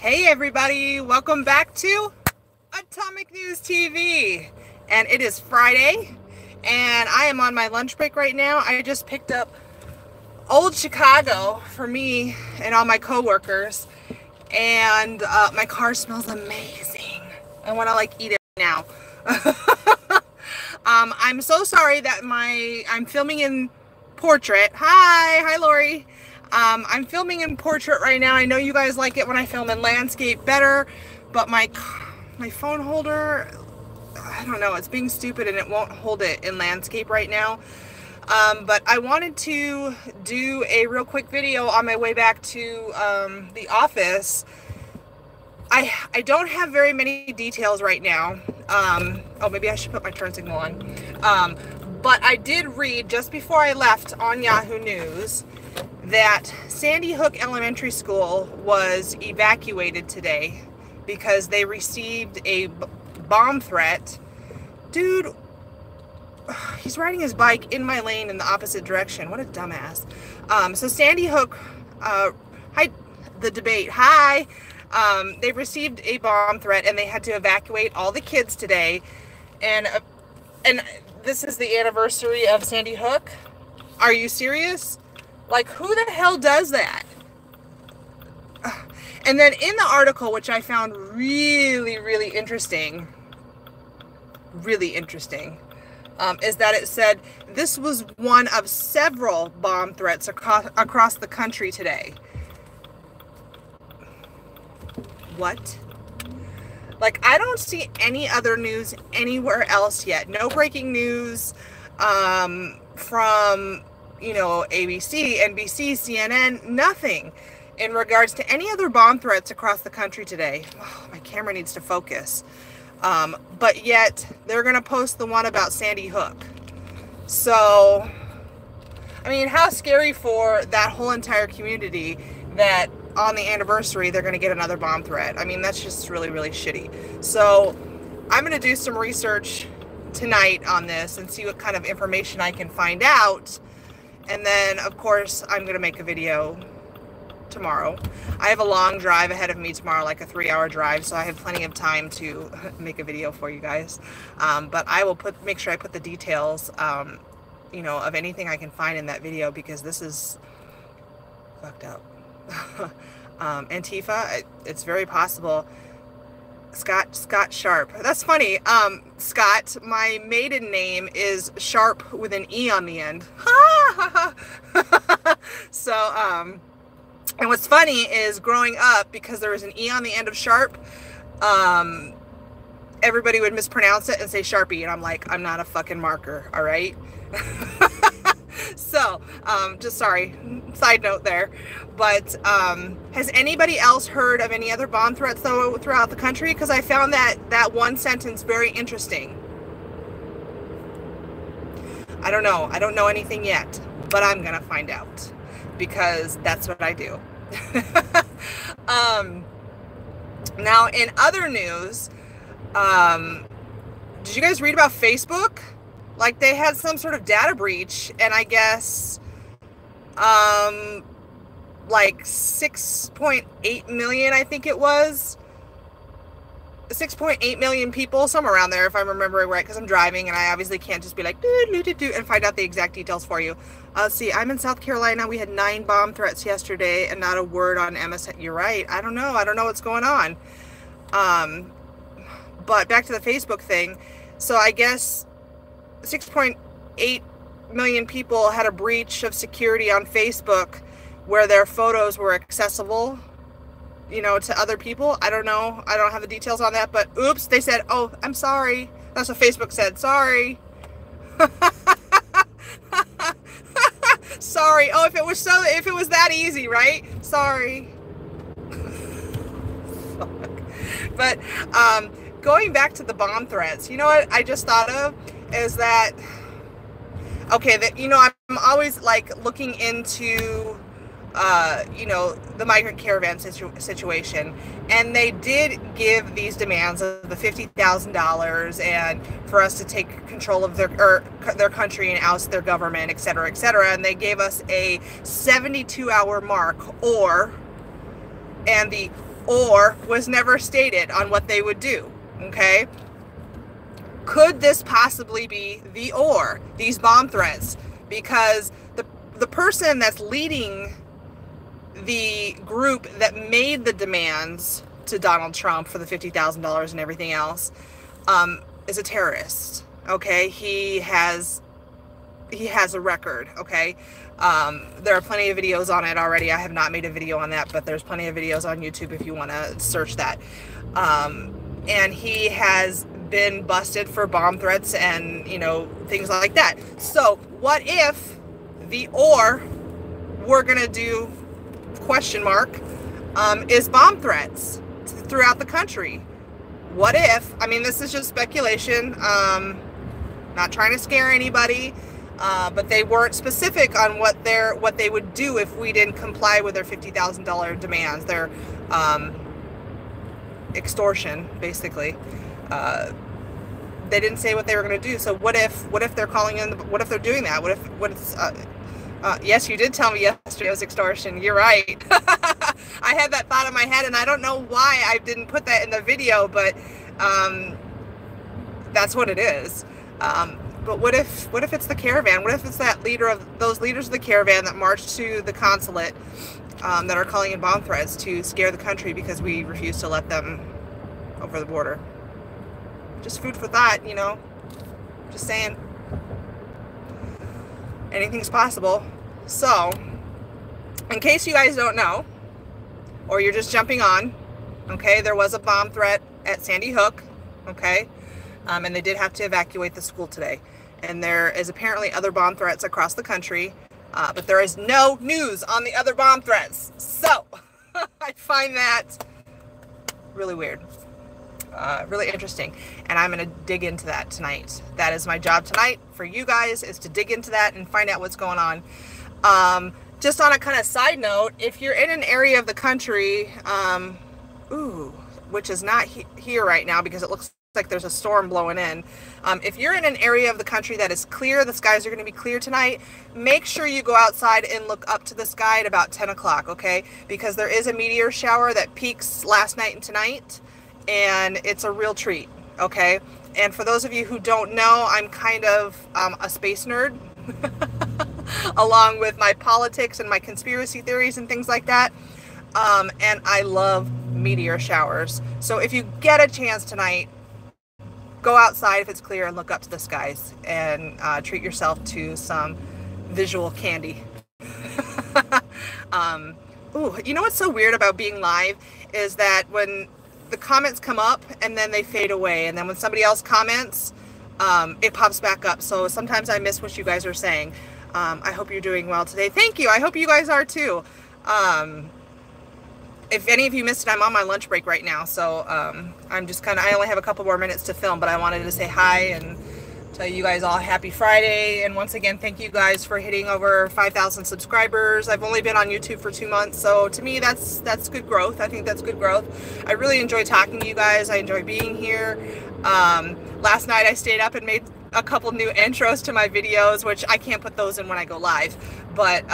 Hey everybody, welcome back to Atomic News TV. And it is Friday, and I am on my lunch break right now. I just picked up Old Chicago for me and all my coworkers, and my car smells amazing. I want to eat it now. I'm so sorry that I'm filming in portrait. Hi Lori. I'm filming in portrait right now. I know you guys like it when I film in landscape better, but my phone holder, I don't know, it's being stupid and it won't hold it in landscape right now. But I wanted to do a real quick video on my way back to the office. I don't have very many details right now. Oh, maybe I should put my turn signal on. But I did read just before I left on Yahoo News that Sandy Hook Elementary School was evacuated today because they received a bomb threat. Dude, he's riding his bike in my lane in the opposite direction. What a dumbass. So Sandy Hook, hi, the debate, hi. They received a bomb threat and they had to evacuate all the kids today. And this is the anniversary of Sandy Hook. Are you serious? Like, who the hell does that? And then in the article, which I found really interesting, is that it said this was one of several bomb threats across the country today. What? Like, I don't see any other news anywhere else yet. No breaking news from, you know, ABC, NBC, CNN, nothing in regards to any other bomb threats across the country today. Oh, my camera needs to focus. But yet, they're going to post the one about Sandy Hook. So, I mean, how scary for that whole entire community that on the anniversary, they're going to get another bomb threat. I mean, that's just really shitty. So, I'm going to do some research tonight on this and see what kind of information I can find out. And then, of course, I'm going to make a video tomorrow. I have a long drive ahead of me tomorrow, like a 3-hour drive, so I have plenty of time to make a video for you guys. But I will make sure I put the details, you know, of anything I can find in that video, because this is fucked up. Antifa, it's very possible. Scott Sharp. That's funny. Scott, my maiden name is Sharp with an E on the end. So, and what's funny is growing up, because there was an E on the end of Sharp, everybody would mispronounce it and say Sharpie, and I'm like, I'm not a fucking marker, all right? So, just sorry, side note there. But has anybody else heard of any other bomb threats though throughout the country? Because I found that one sentence very interesting. I don't know anything yet, but I'm gonna find out, because that's what I do. Now, in other news, did you guys read about Facebook? Like, they had some sort of data breach, and I guess like 6.8 million, I think it was 6.8 million people, somewhere around there, if I'm remembering right, because I'm driving and I obviously can't just be like do and find out the exact details for you. Let's see, I'm in South Carolina. We had 9 bomb threats yesterday and not a word on MSN. You're right. I don't know what's going on. But back to the Facebook thing. So I guess 6.8 million people had a breach of security on Facebook where their photos were accessible, you know, to other people. I don't know. I don't have the details on that, but oops, they said, oh, I'm sorry. That's what Facebook said. Sorry. Sorry. Oh, if it was that easy, right? Sorry. But going back to the bomb threats, you know what I just thought of is that, okay, that, you know, I'm always like looking into you know, the Migrant Caravan situation, and they did give these demands of the $50,000 and for us to take control of their country and oust their government, etc., etc. And they gave us a 72-hour mark, and the or was never stated on what they would do, okay? Could this possibly be these bomb threats? Because the person that's leading the group that made the demands to Donald Trump for the $50,000 and everything else is a terrorist, okay? He has a record, okay? There are plenty of videos on it already. I have not made a video on that, but there's plenty of videos on YouTube if you want to search that. And he has been busted for bomb threats and, you know, things like that. So what if we're gonna do question mark is bomb threats throughout the country? What if, I mean, this is just speculation, not trying to scare anybody, but they weren't specific on what they would do if we didn't comply with their $50,000 demands, their extortion, basically. They didn't say what they were going to do. So what if they're calling in? What if they're doing that? What if yes, you did tell me yesterday it was extortion. You're right. I had that thought in my head, and I don't know why I didn't put that in the video, but that's what it is. But what if it's the caravan? What if it's those leaders of the caravan that marched to the consulate that are calling in bomb threats to scare the country because we refuse to let them over the border? Just food for thought, you know. Just saying. Anything's possible. So, in case you guys don't know, or you're just jumping on, okay, there was a bomb threat at Sandy Hook, okay, and they did have to evacuate the school today. And there is apparently other bomb threats across the country, but there is no news on the other bomb threats. So, I find that really weird. Really interesting, and I'm going to dig into that tonight. That is my job tonight for you guys, is to dig into that and find out what's going on. Just on a kind of side note, if you're in an area of the country, which is not here right now because it looks like there's a storm blowing in. If you're in an area of the country that is clear, the skies are going to be clear tonight, make sure you go outside and look up to the sky at about 10 o'clock, okay? Because there is a meteor shower that peaks last night and tonight, and it's a real treat, okay? And for those of you who don't know, I'm kind of a space nerd, along with my politics and my conspiracy theories and things like that. And I love meteor showers. So if you get a chance tonight, go outside if it's clear and look up to the skies and treat yourself to some visual candy. You know what's so weird about being live is that when the comments come up and then they fade away, and then when somebody else comments, it pops back up. So sometimes I miss what you guys are saying. I hope you're doing well today. Thank you. I hope you guys are too. If any of you missed it, I'm on my lunch break right now. So I'm just I only have a couple more minutes to film, but I wanted to say hi and tell you guys all happy Friday. And once again, thank you guys for hitting over 5,000 subscribers. I've only been on YouTube for 2 months. So to me, that's good growth. I think that's good growth. I really enjoy talking to you guys. I enjoy being here. Last night I stayed up and made a couple new intros to my videos, which I can't put those in when I go live, but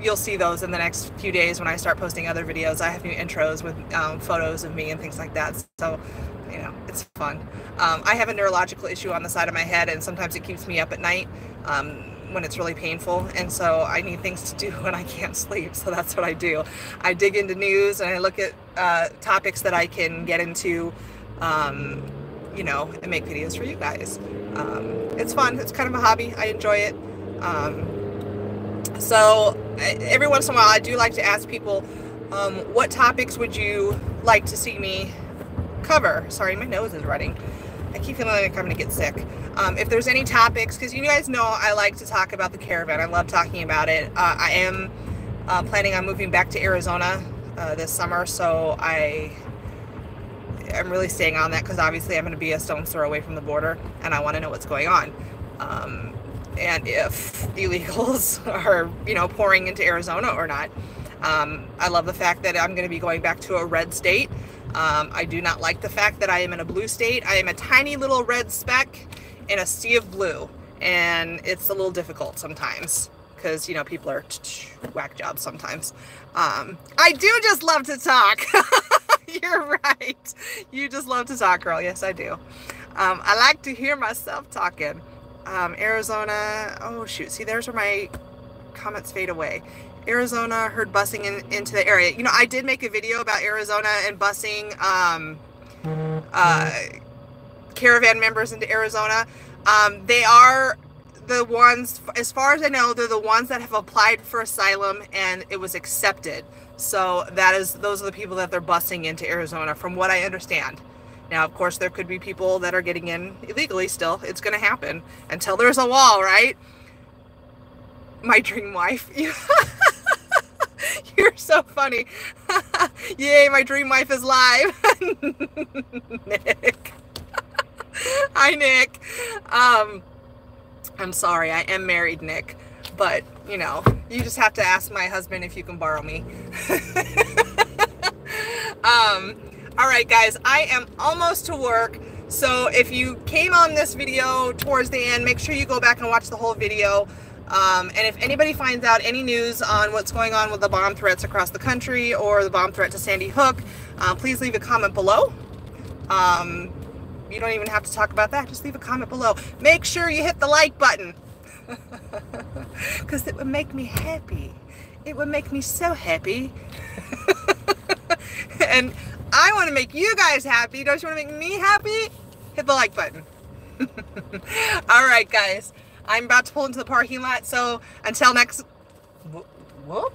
you'll see those in the next few days when I start posting other videos. I have new intros with photos of me and things like that. So, you know, it's fun. I have a neurological issue on the side of my head, and sometimes it keeps me up at night when it's really painful. And so I need things to do when I can't sleep. So that's what I do. I dig into news and I look at topics that I can get into, you know, and make videos for you guys. It's fun. It's kind of a hobby. I enjoy it. So every once in a while, I do like to ask people, what topics would you like to see me cover? Sorry, my nose is running. I keep feeling like I'm going to get sick. If there's any topics, because you guys know I like to talk about the caravan. I love talking about it. I am planning on moving back to Arizona this summer, so I'm really staying on that because obviously I'm going to be a stone's throw away from the border, and I want to know what's going on. And if illegals are, you know, pouring into Arizona or not. I love the fact that I'm going to be going back to a red state. I do not like the fact that I am in a blue state. I am a tiny little red speck in a sea of blue, and it's a little difficult sometimes because, you know, people are whack jobs sometimes. I do just love to talk. You're right. You just love to talk, girl. Yes, I do. I like to hear myself talking. Arizona. Oh, shoot. See, there's where my comments fade away. Arizona, heard busing into the area. You know, I did make a video about Arizona and busing caravan members into Arizona. They are the ones, as far as I know, they're the ones that have applied for asylum and it was accepted. So those are the people that they're busing into Arizona, from what I understand. Now, of course, there could be people that are getting in illegally still. It's going to happen until there's a wall, right? My dream wife. You're so funny. Yay, my dream wife is live. Nick. Hi, Nick. I'm sorry, I am married, Nick. But, you know, you just have to ask my husband if you can borrow me. All right, guys, I am almost to work. So if you came on this video towards the end, make sure you go back and watch the whole video. And if anybody finds out any news on what's going on with the bomb threats across the country or the bomb threat to Sandy Hook, please leave a comment below. You don't even have to talk about that. Just leave a comment below. Make sure you hit the like button. Because it would make me happy. It would make me so happy. And I want to make you guys happy. Don't you want to make me happy? Hit the like button. All right, guys. I'm about to pull into the parking lot. So until next... Whoa?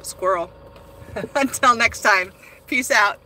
Squirrel. Until next time. Peace out.